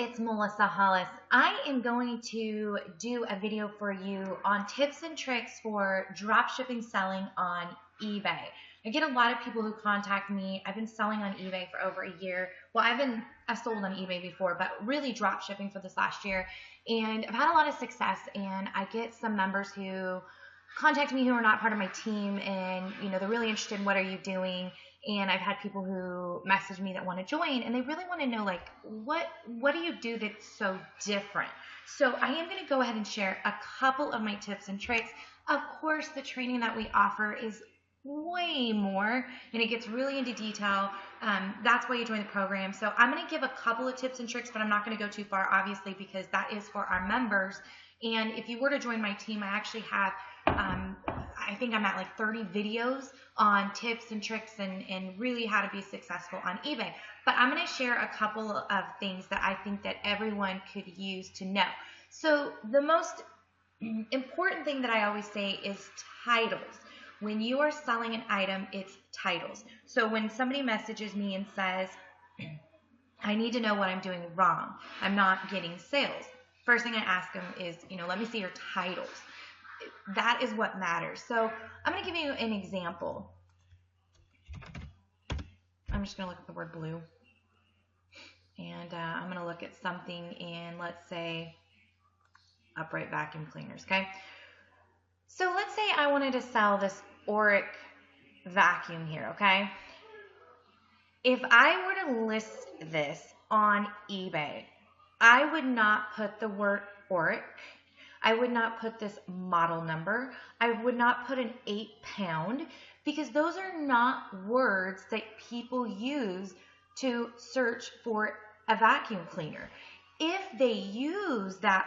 it's Melissa Hollis. I am going to do a video for you on tips and tricks for dropshipping selling on eBay. I get a lot of people who contact me. I've been selling on eBay for over a year. Well, I've sold on eBay before, but really dropshipping for this last year. And I've had a lot of success, and I get some members who contact me who are not part of my team, and they're really interested in what are you doing. And I've had people who message me that want to join, and they really want to know, like, what do you do that's so different? So I am going to go ahead and share a couple of my tips and tricks. Of course, the training that we offer is way more, and it gets really into detail. That's why you join the program. So I'm going to give a couple of tips and tricks, but I'm not going to go too far, obviously, because that is for our members. And if you were to join my team, I actually have I think I'm at like 30 videos on tips and tricks and really how to be successful on eBay. But I'm going to share a couple of things that I think that everyone could use to know. So the most important thing that I always say is titles. When you are selling an item, it's titles. So when somebody messages me and says, I need to know what I'm doing wrong, I'm not getting sales, first thing I ask them is, let me see your titles. That is what matters. So I'm going to give you an example. I'm just going to look at the word blue. And I'm going to look at something in, let's say, upright vacuum cleaners, okay? So let's say I wanted to sell this Auric vacuum here, okay? If I were to list this on eBay, I would not put the word Auric. I would not put this model number. I would not put an 8-pound, because those are not words that people use to search for a vacuum cleaner. If they use that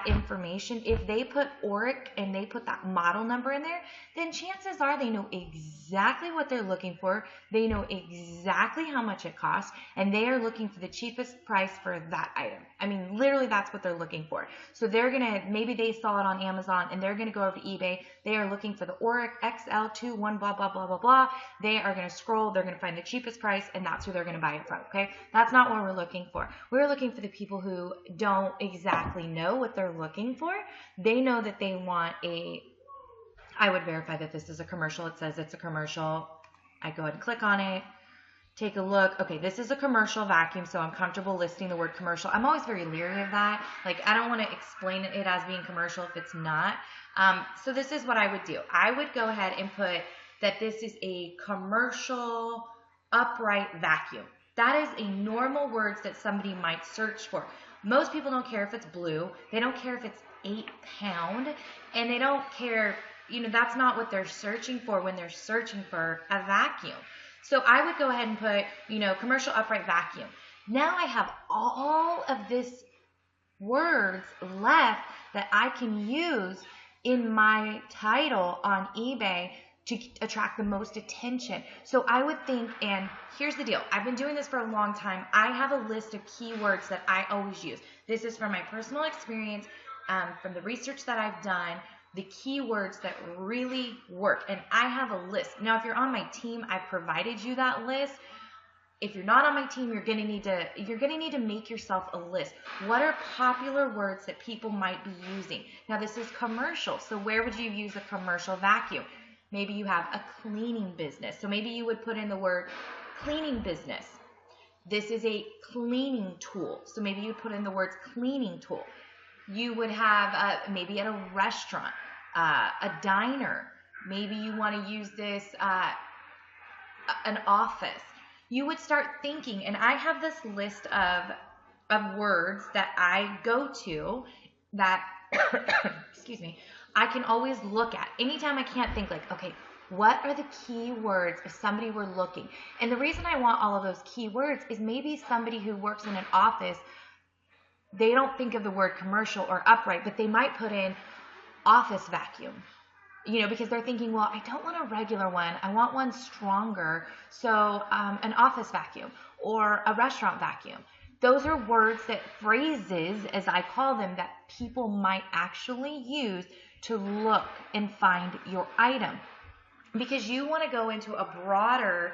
information, if they put Auric and they put that model number in there, then chances are they know exactly what they're looking for. They know exactly how much it costs, and they are looking for the cheapest price for that item. I mean, literally that's what they're looking for. So they're going to, maybe they saw it on Amazon and they're going to go over to eBay. They are looking for the Auric XL21 blah, blah, blah, blah, blah. They are going to scroll. They're going to find the cheapest price, and that's who they're going to buy it from, okay? That's not what we're looking for. We're looking for the people who don't exactly know what they're looking for. They know that they want I would verify that this is a commercial. It says it's a commercial. I go ahead and click on it. Take a look. Okay, this is a commercial vacuum, so I'm comfortable listing the word commercial. I'm always very leery of that. Like, I don't want to explain it as being commercial if it's not. So this is what I would do. I would go ahead and put that this is a commercial upright vacuum. That is a normal words that somebody might search for. Most people don't care if it's blue. They don't care if it's 8-pound, and they don't care, that's not what they're searching for when they're searching for a vacuum. So I would go ahead and put, commercial upright vacuum. Now I have all of this words left that I can use in my title on eBay to attract the most attention. So I would think, and here's the deal. I've been doing this for a long time. I have a list of keywords that I always use. This is from my personal experience, from the research that I've done, the keywords that really work. And I have a list. Now, if you're on my team, I've provided you that list. If you're not on my team, you're going to need to make yourself a list. What are popular words that people might be using? Now, this is commercial. So where would you use a commercial vacuum? Maybe you have a cleaning business. So maybe you would put in the word cleaning business. This is a cleaning tool. So maybe you put in the words cleaning tool. You would have maybe at a restaurant, a diner. Maybe you want to use this an office. You would start thinking, and I have this list of words that I go to that, excuse me, I can always look at. Anytime I can't think, like, okay, what are the key words if somebody were looking? And the reason I want all of those key words is maybe somebody who works in an office, they don't think of the word commercial or upright, but they might put in office vacuum, because they're thinking, well, I don't want a regular one. I want one stronger. So an office vacuum or a restaurant vacuum. Those are words, that phrases, as I call them, that people might actually use to look and find your item, because you want to go into a broader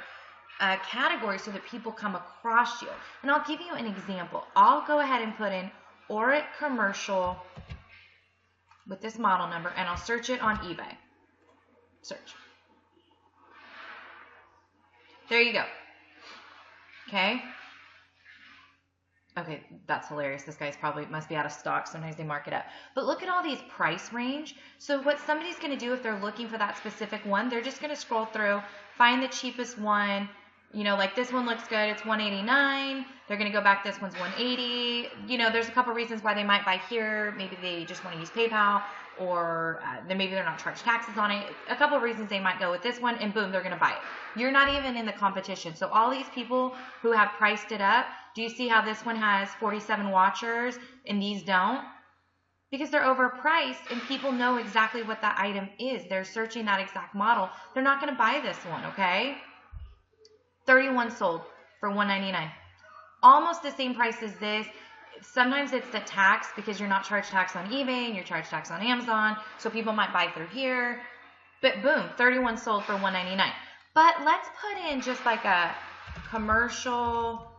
category so that people come across you. And I'll give you an example. I'll go ahead and put in Auric commercial with this model number, and I'll search it on eBay. Search. There you go. Okay. Okay, that's hilarious. This guy's probably must be out of stock. Sometimes they mark it up. But look at all these price range. So what somebody's going to do if they're looking for that specific one, they're just going to scroll through, find the cheapest one. You know, like this one looks good. It's $189. They're going to go back. This one's $180. You know, there's a couple reasons why they might buy here. Maybe they just want to use PayPal, or then maybe they're not charged taxes on it. A couple of reasons they might go with this one, and boom, they're going to buy it. You're not even in the competition. So all these people who have priced it up, do you see how this one has 47 watchers and these don't? Because they're overpriced and people know exactly what that item is. They're searching that exact model. They're not going to buy this one, okay? 31 sold for $199. Almost the same price as this. Sometimes it's the tax because you're not charged tax on eBay and you're charged tax on Amazon. So people might buy through here. But boom, 31 sold for $199. But let's put in just like a commercial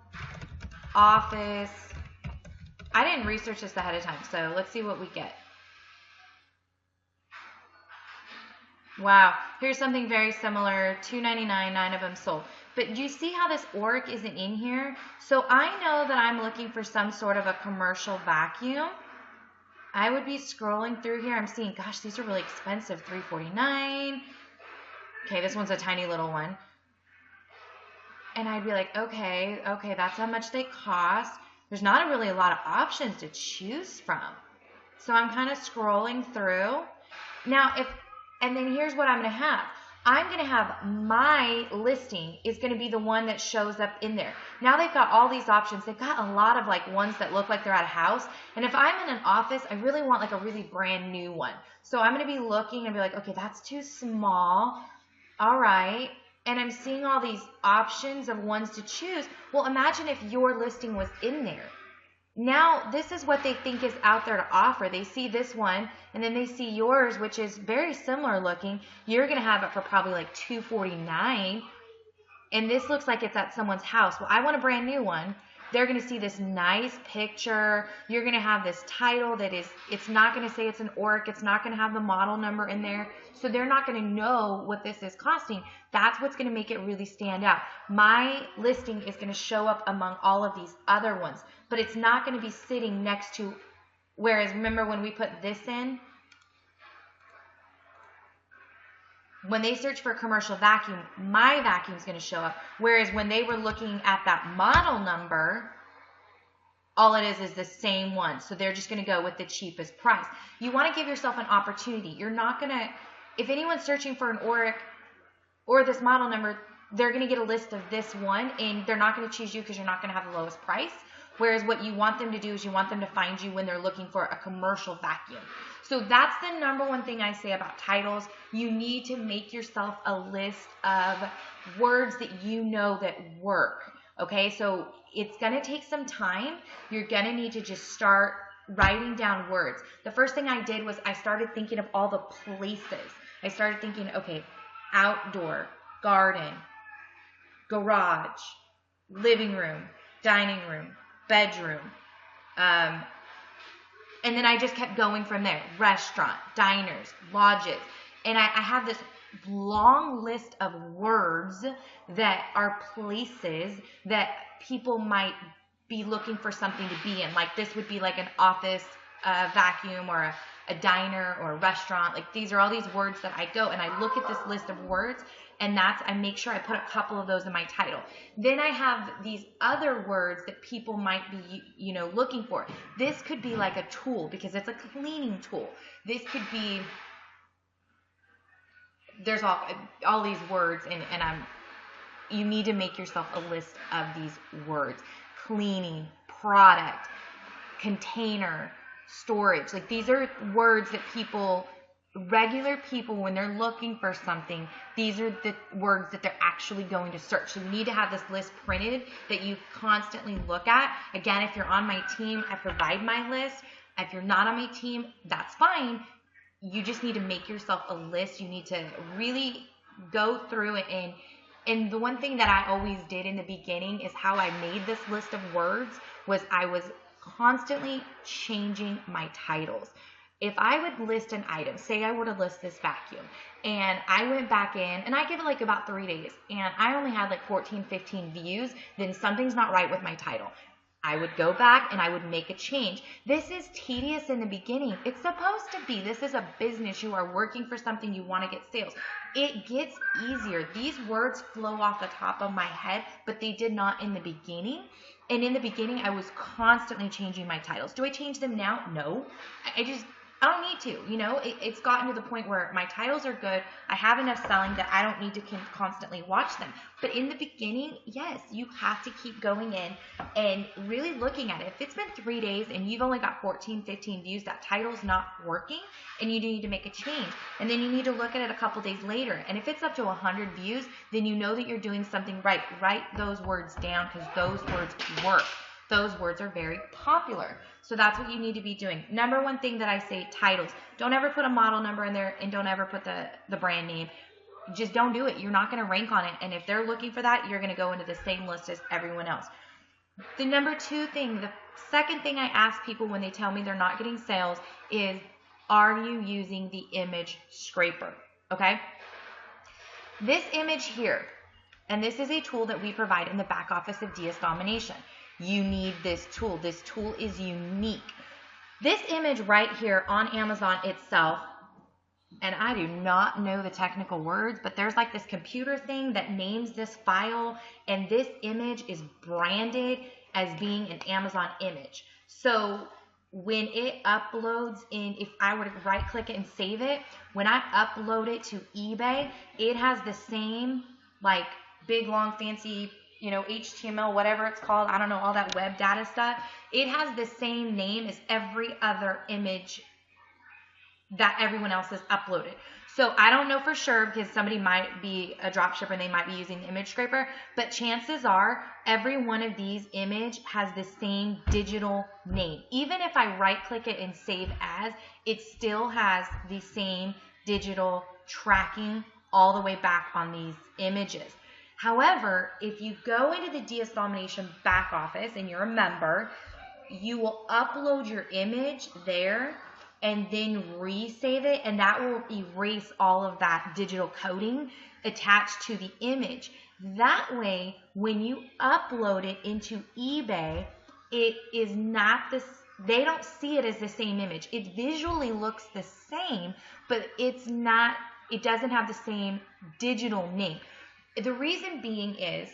office. I didn't research this ahead of time, so let's see what we get. Wow, here's something very similar, $299, 9 of them sold. But do you see how this Auric isn't in here? So I know that I'm looking for some sort of a commercial vacuum. I would be scrolling through here. I'm seeing, gosh, these are really expensive, $349. Okay, this one's a tiny little one. And I'd be like, okay, that's how much they cost. There's not really a lot of options to choose from. So I'm kind of scrolling through. Now, and then here's what I'm going to have. I'm going to have my listing is going to be the one that shows up in there. Now they've got all these options. They've got a lot of like ones that look like they're at a house. And if I'm in an office, I really want like a really brand new one. So I'm going to be looking and be like, okay, that's too small. All right. And I'm seeing all these options of ones to choose. Well, imagine if your listing was in there. Now, this is what they think is out there to offer. They see this one, and then they see yours, which is very similar looking. You're going to have it for probably like $249, and this looks like it's at someone's house. Well, I want a brand new one. They're going to see this nice picture. You're going to have this title that is, it's not going to say it's an Auric. It's not going to have the model number in there. So they're not going to know what this is costing. That's what's going to make it really stand out. My listing is going to show up among all of these other ones, but it's not going to be sitting next to, whereas remember when we put this in, when they search for a commercial vacuum, my vacuum is going to show up. Whereas when they were looking at that model number, all it is the same one. So they're just going to go with the cheapest price. You want to give yourself an opportunity. You're not going to, if anyone's searching for an Auric or this model number, they're going to get a list of this one, and they're not going to choose you because you're not going to have the lowest price. Whereas what you want them to do is you want them to find you when they're looking for a commercial vacuum. So that's the number one thing I say about titles. You need to make yourself a list of words that you know that work. Okay, so it's going to take some time. You're going to need to just start writing down words. The first thing I did was I started thinking of all the places. I started thinking, okay, outdoor, garden, garage, living room, dining room, bedroom, and then I just kept going from there. Restaurant, diners, lodges. And I have this long list of words that are places that people might be looking for something to be in. Like this would be like an office vacuum, or a diner, or a restaurant. Like these are all these words that I go and I look at this list of words, and I make sure I put a couple of those in my title. Then I have these other words that people might be, looking for. This could be like a tool because it's a cleaning tool. This could be, there's all these words, and you need to make yourself a list of these words. Cleaning, product, container, storage. Like these are words that regular people, when they're looking for something, these are the words that they're actually going to search. So you need to have this list printed that you constantly look at. Again, if you're on my team, I provide my list. If you're not on my team, that's fine. You just need to make yourself a list. You need to really go through it and And the one thing that I always did in the beginning is how I made this list of words was I was constantly changing my titles. If I would list an item, say I were to list this vacuum, and I went back in, and I give it like about 3 days, and I only had like 14, 15 views, then something's not right with my title. I would go back and I would make a change. This is tedious in the beginning. It's supposed to be. This is a business. You are working for something. You want to get sales. It gets easier. These words flow off the top of my head, but they did not in the beginning. And in the beginning, I was constantly changing my titles. Do I change them now? No. I don't need to, you know, it's gotten to the point where my titles are good. I have enough selling that I don't need to constantly watch them. But in the beginning, yes, you have to keep going in and really looking at it. If it's been 3 days and you've only got 14, 15 views, that title's not working and you need to make a change. And then you need to look at it a couple days later. And if it's up to 100 views, then you know that you're doing something right. Write those words down because those words work. Those words are very popular. So that's what you need to be doing. Number one thing that I say, titles. Don't ever put a model number in there and don't ever put the brand name. Just don't do it. You're not going to rank on it. And if they're looking for that, you're going to go into the same list as everyone else. The number two thing, the second thing I ask people when they tell me they're not getting sales is, are you using the image scraper? Okay? This image here, and this is a tool that we provide in the back office of DS Domination. You need this tool. This tool is unique. This image right here on Amazon itself, and I do not know the technical words, but there's like this computer thing that names this file, and this image is branded as being an Amazon image. So when it uploads in, if I were to right click it and save it, when I upload it to eBay, it has the same like big long fancy, you know, HTML, whatever it's called. I don't know, all that web data stuff. It has the same name as every other image that everyone else has uploaded. So I don't know for sure because somebody might be a dropshipper and they might be using the image scraper, but chances are every one of these image has the same digital name. Even if I right click it and save as, it still has the same digital tracking all the way back on these images. However, if you go into the DS Domination back office and you're a member, you will upload your image there and then resave it, and that will erase all of that digital coding attached to the image. That way, when you upload it into eBay, it is not this, they don't see it as the same image. It visually looks the same, but it's not, it doesn't have the same digital name. The reason being is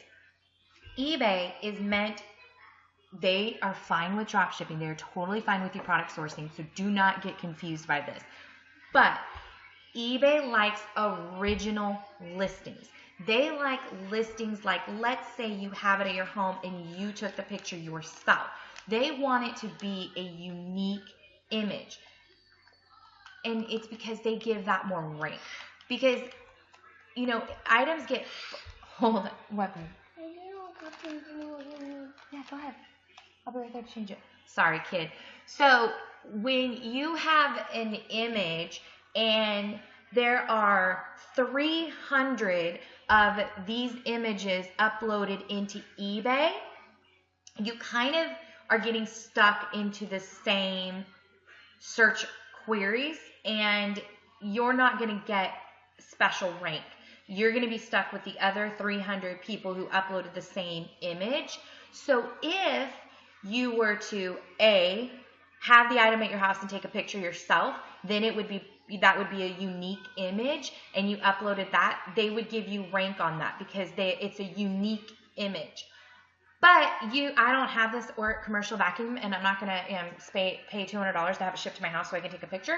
eBay is meant, they are fine with drop shipping. They're totally fine with your product sourcing, so do not get confused by this. But eBay likes original listings. They like listings like, let's say you have it at your home and you took the picture yourself. They want it to be a unique image. And it's because they give that more rank. Because, you know, items get, hold on, what? Yeah, go ahead. I'll be right there to change it. Sorry, kid. So when you have an image and there are 300 of these images uploaded into eBay, you kind of are getting stuck into the same search queries and you're not going to get special rank. You're going to be stuck with the other 300 people who uploaded the same image. So if you were to A, have the item at your house and take a picture yourself, then it would be, that would be a unique image and you uploaded that, they would give you rank on that because it's a unique image. But I don't have this or commercial vacuum and I'm not going to pay $200 to have it shipped to my house so I can take a picture.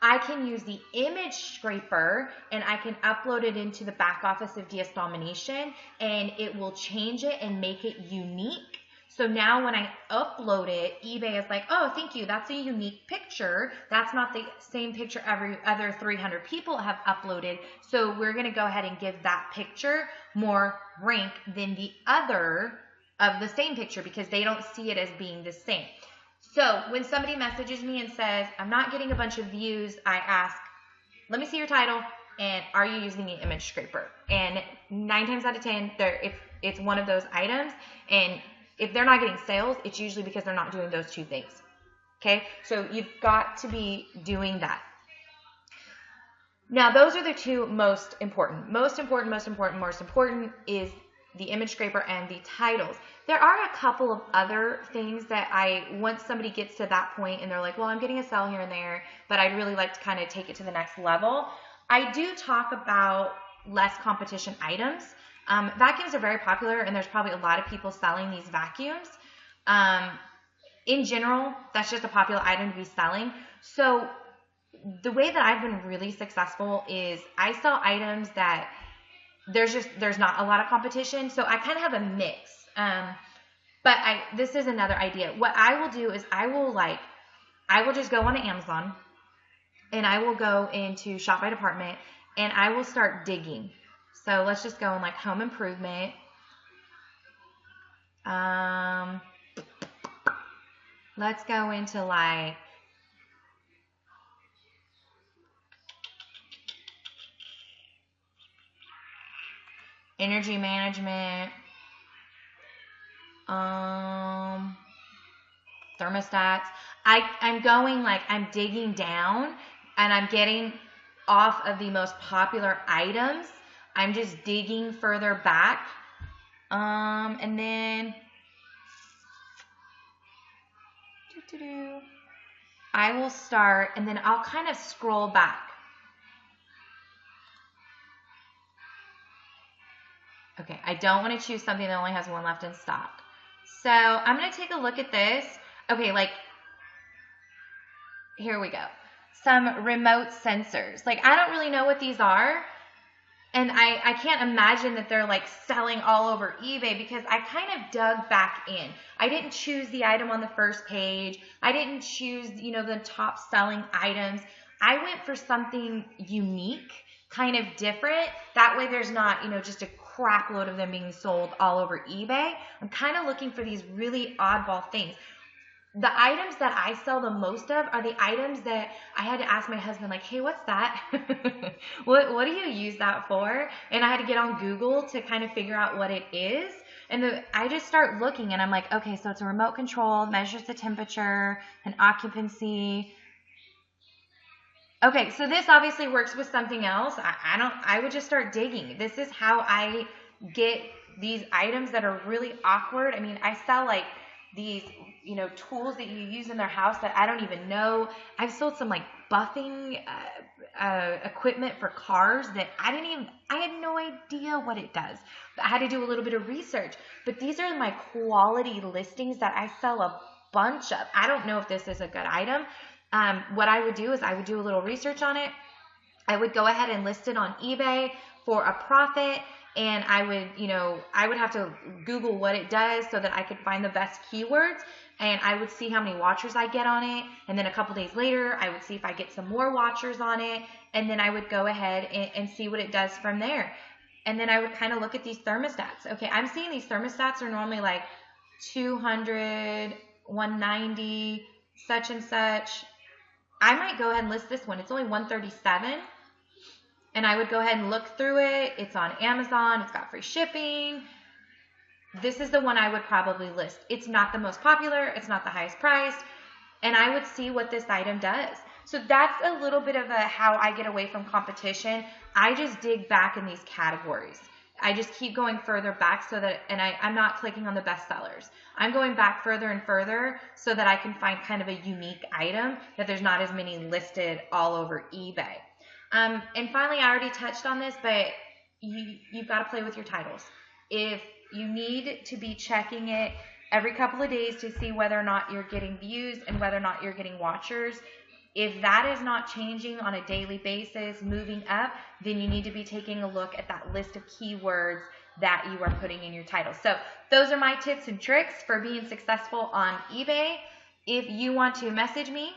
I can use the image scraper and I can upload it into the back office of DS Domination and it will change it and make it unique. So now when I upload it, eBay is like, oh, thank you. That's a unique picture. That's not the same picture every other 300 people have uploaded. So we're going to go ahead and give that picture more rank than the other of the same picture because they don't see it as being the same. So when somebody messages me and says, I'm not getting a bunch of views, I ask, let me see your title. and are you using the image scraper? And 9 times out of 10, it's one of those items, and if they're not getting sales, it's usually because they're not doing those two things. Okay, so you've got to be doing that. Now, those are the two most important. Most important is the image scraper and the titles. There are a couple of other things that once somebody gets to that point and they're like, well, I'm getting a sale here and there, but I'd really like to kind of take it to the next level. I do talk about less competition items. Vacuums are very popular, and there's probably a lot of people selling these vacuums. In general, that's just a popular item to be selling. So the way that I've been really successful is I sell items that there's not a lot of competition. So I kind of have a mix. But this is another idea. What I will do is I will just go on Amazon, and I will go into shop by department, and I will start digging. So let's just go in like home improvement. Let's go into like energy management, thermostats. I'm digging down, and I'm getting off of the most popular items. I'm just digging further back. And then I will start, and then I'll kind of scroll back. Okay, I don't want to choose something that only has one left in stock. So I'm going to take a look at this. Okay, like, here we go. Some remote sensors. Like, I don't really know what these are. And I can't imagine that they're like selling all over eBay, because I kind of dug back in. I didn't choose the item on the first page. I didn't choose, the top selling items. I went for something unique, kind of different. That way there's not, just a crap load of them being sold all over eBay. I'm kind of looking for these really oddball things. The items that I sell the most of are the items that I had to ask my husband, like, hey, what's that? What do you use that for? And I had to get on Google to kind of figure out what it is. And I just start looking, and I'm like, okay, so it's a remote control, measures the temperature and occupancy. Okay, so this obviously works with something else. I would just start digging. This is how I get these items that are really awkward. I mean, I sell like these, tools that you use in their house that I don't even know. I've sold some like buffing equipment for cars that I had no idea what it does. I had to do a little bit of research. But these are my quality listings that I sell a bunch of. I don't know if this is a good item. What I would do is I would do a little research on it. I would go ahead and list it on eBay for a profit. And I would have to Google what it does so that I could find the best keywords, and I would see how many watchers I get on it. And then a couple days later, I would see if I get some more watchers on it. And then I would go ahead and see what it does from there. And then I would kind of look at these thermostats. Okay, I'm seeing these thermostats are normally like 200, 190, such and such. I might go ahead and list this one. It's only 137. And I would go ahead and look through it. It's on Amazon. It's got free shipping. This is the one I would probably list. It's not the most popular. It's not the highest priced. And I would see what this item does. So that's a little bit of how I get away from competition. I just dig back in these categories. I just keep going further back I'm not clicking on the best sellers. I'm going back further and further so that I can find kind of a unique item that there's not as many listed all over eBay. And finally, I already touched on this, but you've got to play with your titles. If you need to be checking it every couple of days to see whether or not you're getting views and whether or not you're getting watchers, if that is not changing on a daily basis, moving up, then you need to be taking a look at that list of keywords that you are putting in your title. So those are my tips and tricks for being successful on eBay. If you want to message me,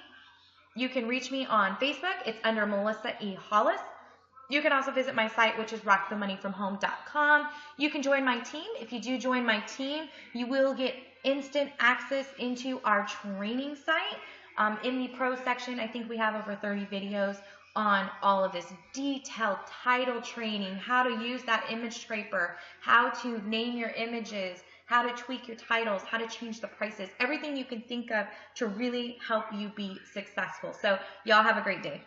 you can reach me on Facebook. It's under Melissa E. Hollis. You can also visit my site, which is rockthemoneyfromhome.com. You can join my team. If you do join my team, you will get instant access into our training site. In the pro section, I think we have over 30 videos on all of this detailed title training, how to use that image scraper, how to name your images, how to tweak your titles, how to change the prices, everything you can think of to really help you be successful. So y'all have a great day.